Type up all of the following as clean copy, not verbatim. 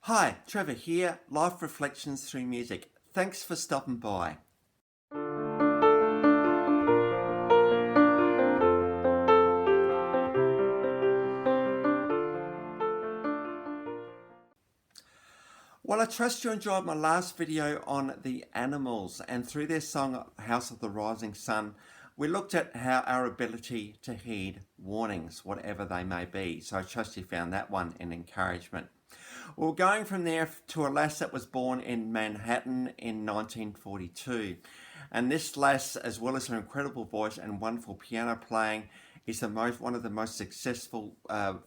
Hi, Trevor here, Life Reflections Through Music. Thanks for stopping by. Well, I trust you enjoyed my last video on the animals, and through their song House of the Rising Sun, we looked at how our ability to heed warnings, whatever they may be. So I trust you found that one an encouragement. Well, going from there to a lass that was born in Manhattan in 1942. And this lass, as well as her incredible voice and wonderful piano playing, is one of the most successful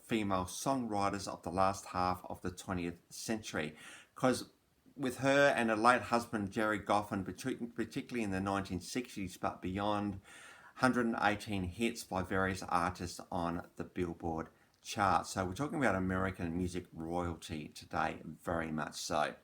female songwriters of the last half of the 20th century. Because with her and her late husband, Jerry Goffin, particularly in the 1960s, but beyond, 118 hits by various artists on the Billboard chart. So we're talking about American music royalty today, very much so.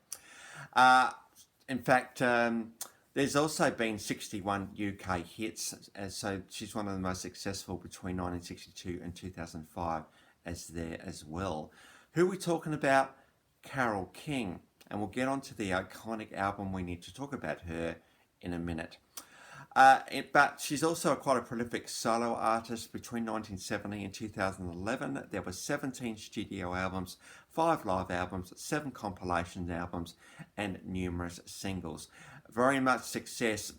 In fact, there's also been 61 UK hits, so she's one of the most successful between 1962 and 2005 as there as well. Who are we talking about? Carole King, and we'll get on to the iconic album. We need to talk about her in a minute. But she's also quite a prolific solo artist. Between 1970 and 2011, there were 17 studio albums, 5 live albums, 7 compilation albums, and numerous singles. Very much success,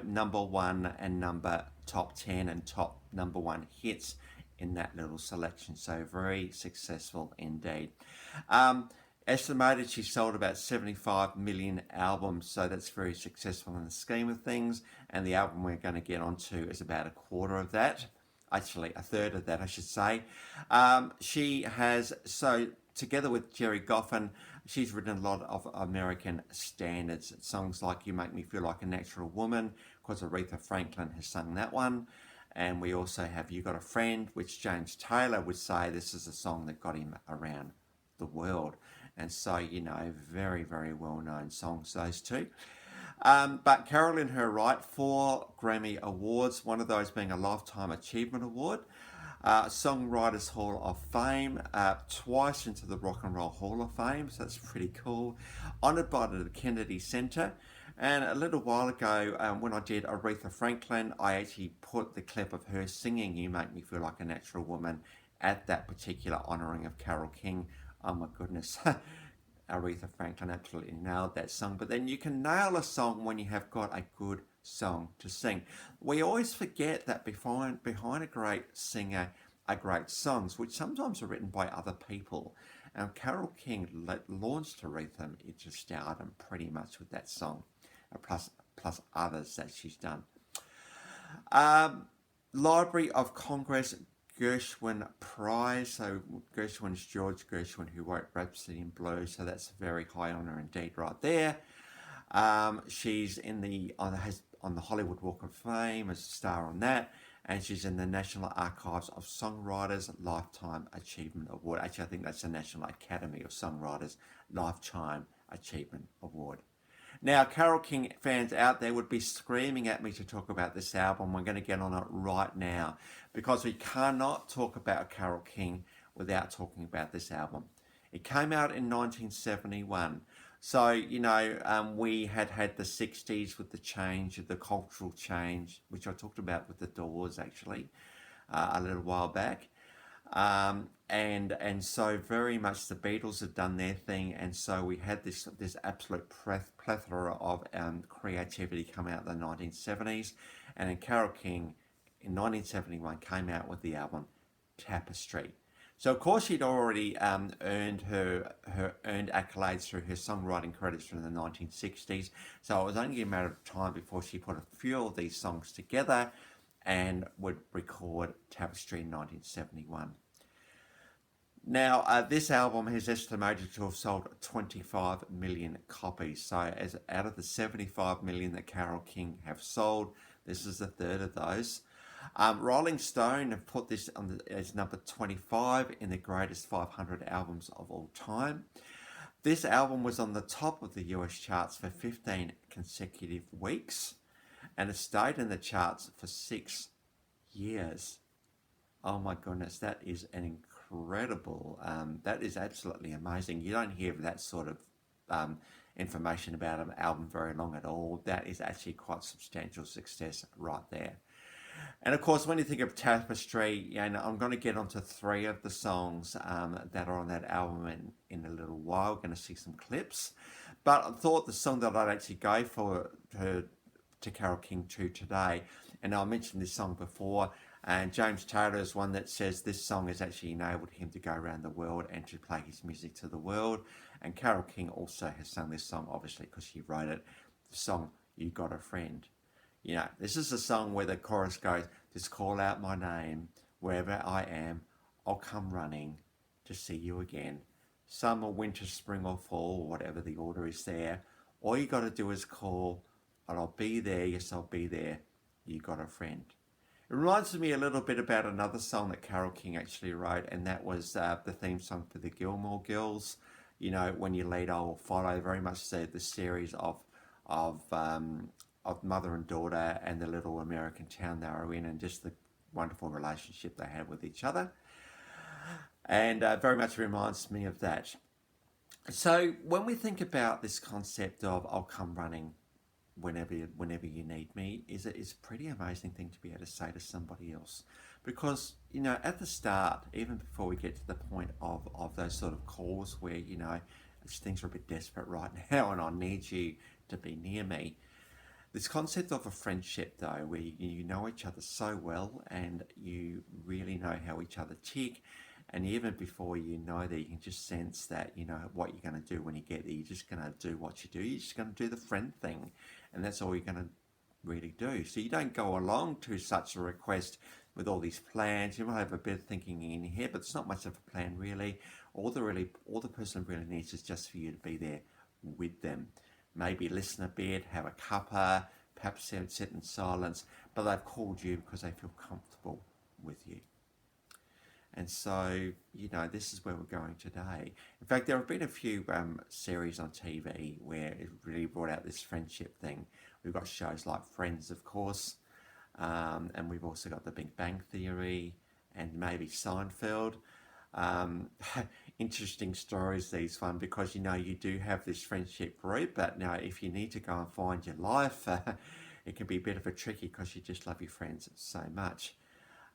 number 1 and top 10 and top number 1 hits in that little selection. So very successful indeed. Estimated she sold about 75 million albums, so that's very successful in the scheme of things. And the album we're going to get onto is about a quarter of that. Actually, a third of that, I should say. She has, together with Jerry Goffin, she's written a lot of American standards. Songs like You Make Me Feel Like a Natural Woman, because Aretha Franklin has sung that one. And we also have You Got a Friend, which James Taylor would say this is a song that got him around the world. And so, very, very well-known songs, those two. But Carole in her right, 4 Grammy Awards, one of those being a Lifetime Achievement Award, Songwriters Hall of Fame, twice into the Rock and Roll Hall of Fame, so that's pretty cool. Honoured by the Kennedy Center. And a little while ago, when I did Aretha Franklin, I actually put the clip of her singing You Make Me Feel Like a Natural Woman at that particular honouring of Carole King. Oh my goodness, Aretha Franklin absolutely nailed that song. But then you can nail a song when you have got a good song to sing. We always forget that behind a great singer are great songs, which sometimes are written by other people. And Carole King launched Aretha into stardom pretty much with that song, plus others that she's done. Library of Congress Gershwin Prize. So Gershwin's George Gershwin, who wrote Rhapsody in Blue. So that's a very high honour indeed, right there. She's on the Hollywood Walk of Fame as a star on that, and she's in the National Archives of Songwriters Lifetime Achievement Award. Actually, I think that's the National Academy of Songwriters Lifetime Achievement Award. Now, Carole King fans out there would be screaming at me to talk about this album. We're going to get on it right now because we cannot talk about Carole King without talking about this album. It came out in 1971. So, we had the 60s with the change, the cultural change, which I talked about with the Doors actually a little while back. And so very much the Beatles had done their thing, and so we had this absolute plethora of creativity come out in the 1970s, and then Carole King in 1971 came out with the album Tapestry. So of course she'd already earned her earned accolades through her songwriting credits from the 1960s, so it was only a matter of time before she put a few of these songs together and would record Tapestry in 1971. Now, this album is estimated to have sold 25 million copies. So as out of the 75 million that Carole King have sold, this is a third of those. Rolling Stone have put this as number 25 in the greatest 500 albums of all time. This album was on the top of the US charts for 15 consecutive weeks, and it stayed in the charts for 6 years. Oh my goodness, that is an incredible. That is absolutely amazing. You don't hear that sort of information about an album very long at all. That is actually quite substantial success right there. And of course, when you think of Tapestry, I'm going to get onto three of the songs that are on that album in a little while. We're going to see some clips. But I thought the song that I'd actually go for to Carole King today, and I mentioned this song before, and James Taylor is one that says this song has actually enabled him to go around the world and to play his music to the world. And Carole King also has sung this song, obviously, because she wrote it. The song, You Got a Friend. This is a song where the chorus goes, just call out my name, wherever I am, I'll come running to see you again. Summer, winter, spring or fall, whatever the order is there. All you got to do is call, and I'll be there, yes, I'll be there. You got a friend. It reminds me a little bit about another song that Carole King actually wrote, and that was the theme song for the Gilmore Girls. When you lead, I will follow. Very much the series of mother and daughter and the little American town they were in, and just the wonderful relationship they had with each other. And very much reminds me of that. So when we think about this concept of I'll come running whenever you need me, it's a pretty amazing thing to be able to say to somebody else. Because, at the start, even before we get to the point of those sort of calls where, things are a bit desperate right now and I need you to be near me, this concept of a friendship, though, where you know each other so well and you really know how each other tick, and even before you know that, you can just sense that, what you're going to do when you get there. You're just going to do what you do. You're just going to do the friend thing, and that's all you're going to really do. So you don't go along to such a request with all these plans. You might have a bit of thinking in your head, but it's not much of a plan, really. All the person really needs is just for you to be there with them. Maybe listen a bit, have a cuppa, perhaps sit in silence, but they've called you because they feel comfortable with you. And so, this is where we're going today. In fact, there have been a few series on TV where it really brought out this friendship thing. We've got shows like Friends, of course, and we've also got The Big Bang Theory and maybe Seinfeld. Interesting stories, these one, because you do have this friendship group, but now if you need to go and find your life, it can be a bit of a tricky because you just love your friends so much.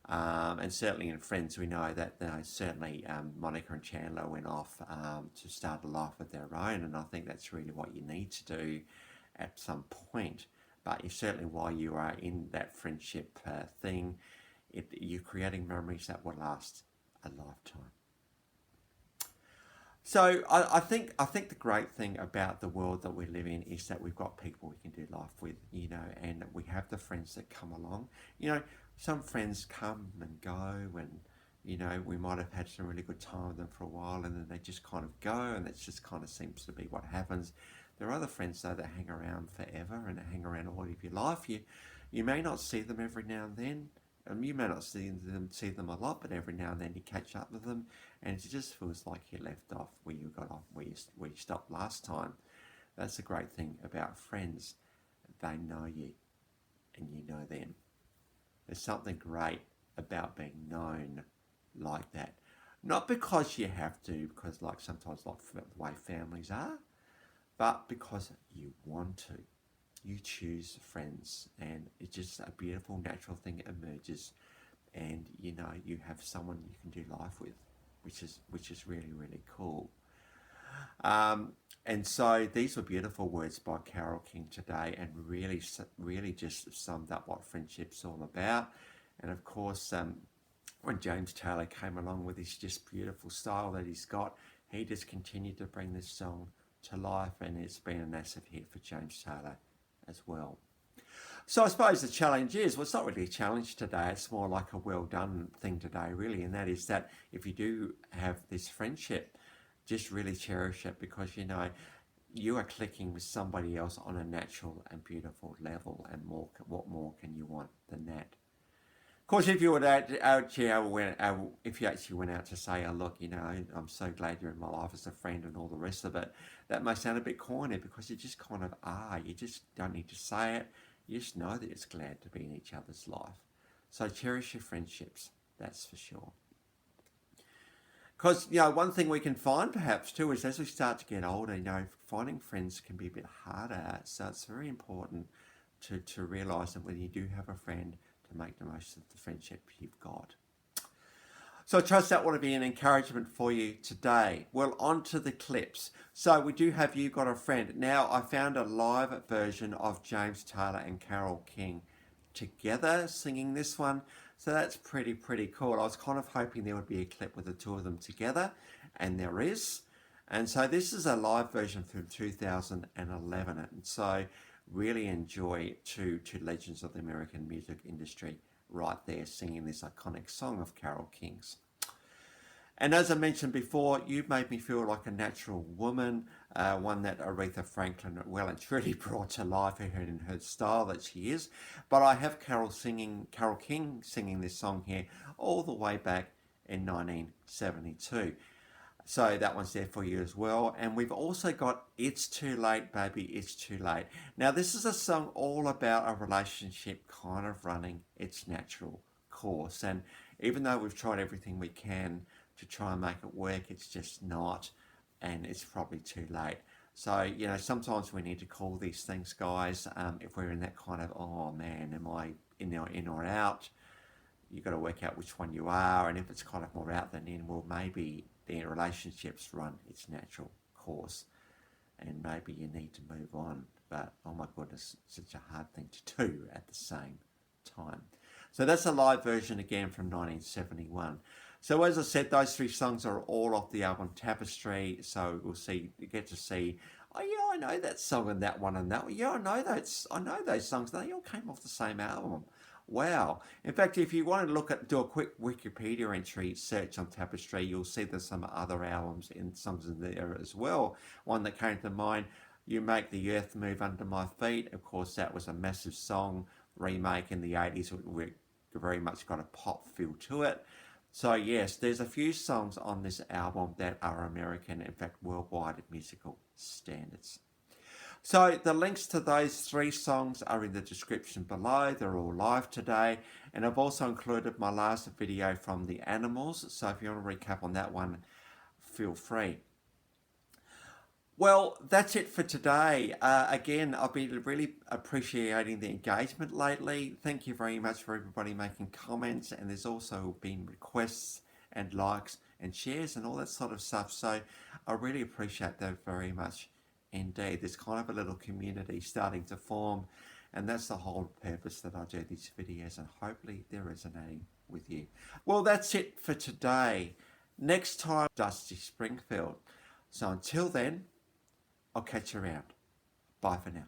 And certainly in Friends, we know that certainly Monica and Chandler went off to start a life of their own, and I think that's really what you need to do at some point. But certainly while you are in that friendship thing, you're creating memories that will last a lifetime. So I think the great thing about the world that we live in is that we've got people we can do life with, and we have the friends that come along. Some friends come and go, and we might have had some really good time with them for a while, and then they just kind of go, and that just kind of seems to be what happens. There are other friends though that hang around forever and hang around all of your life. You may not see them every now and then. You may not see them a lot, but every now and then you catch up with them, and it just feels like you left off where you got off, where you stopped last time. That's the great thing about friends. They know you, and you know them. There's something great about being known like that. Not because you have to, because sometimes the way families are, but because you want to. You choose friends, and it's just a beautiful natural thing emerges, and you have someone you can do life with, which is really, really cool. And so these were beautiful words by Carole King today, and really just summed up what friendship's all about. And of course, when James Taylor came along with his just beautiful style that he's got, he just continued to bring this song to life, and it's been a massive hit for James Taylor as well. So I suppose the challenge is, well, it's not really a challenge today, it's more like a well done thing today, really, and that is that if you do have this friendship, just really cherish it, because you are clicking with somebody else on a natural and beautiful level, and what more can you want than that? Of course, if you actually went out to say, oh, look, I'm so glad you're in my life as a friend and all the rest of it, that may sound a bit corny, because you just kind of are. You just don't need to say it. You just know that it's glad to be in each other's life. So cherish your friendships, that's for sure. Because, one thing we can find perhaps too is as we start to get older, finding friends can be a bit harder. So it's very important to realise that when you do have a friend, to make the most of the friendship you've got. So I trust that will be an encouragement for you today. Well, on to the clips. So we do have You Got a Friend. Now, I found a live version of James Taylor and Carole King together singing this one. So that's pretty cool. I was kind of hoping there would be a clip with the two of them together, and there is. And so this is a live version from 2011. And so really enjoy two legends of the American music industry right there singing this iconic song of Carole King's. And as I mentioned before, You've Made Me Feel Like a Natural Woman, one that Aretha Franklin well and truly brought to life in her style that she is. But I have Carole King singing this song here all the way back in 1972. So that one's there for you as well. And we've also got It's Too Late, Baby, It's Too Late. Now, this is a song all about a relationship kind of running its natural course. And even though we've tried everything we can to try and make it work, it's just not. And it's probably too late. So, sometimes we need to call these things, guys, if we're in that kind of, oh man, am I in or out? You've got to work out which one you are. And if it's kind of more out than in, well, maybe their relationships run its natural course and maybe you need to move on, but oh my goodness, such a hard thing to do at the same time. So that's a live version again from 1971. So as I said, those three songs are all off the album Tapestry, so you get to see, oh yeah, I know that song and that one and that one. Yeah, I know those songs. They all came off the same album. Wow. In fact, if you want to do a quick Wikipedia entry search on Tapestry, you'll see there's some other albums and songs in there as well. One that came to mind, You Make the Earth Move Under My Feet. Of course, that was a massive song remake in the 80s. It very much got a pop feel to it. So yes, there's a few songs on this album that are American, in fact, worldwide musical standards. So the links to those three songs are in the description below. They're all live today. And I've also included my last video from The Animals. So if you want to recap on that one, feel free. Well, that's it for today. Again, I've been really appreciating the engagement lately. Thank you very much for everybody making comments. And there's also been requests and likes and shares and all that sort of stuff. So I really appreciate that very much. Indeed, there's kind of a little community starting to form, and that's the whole purpose that I do these videos, and hopefully they're resonating with you. Well, that's it for today. Next time, Dusty Springfield. So until then, I'll catch you around. Bye for now.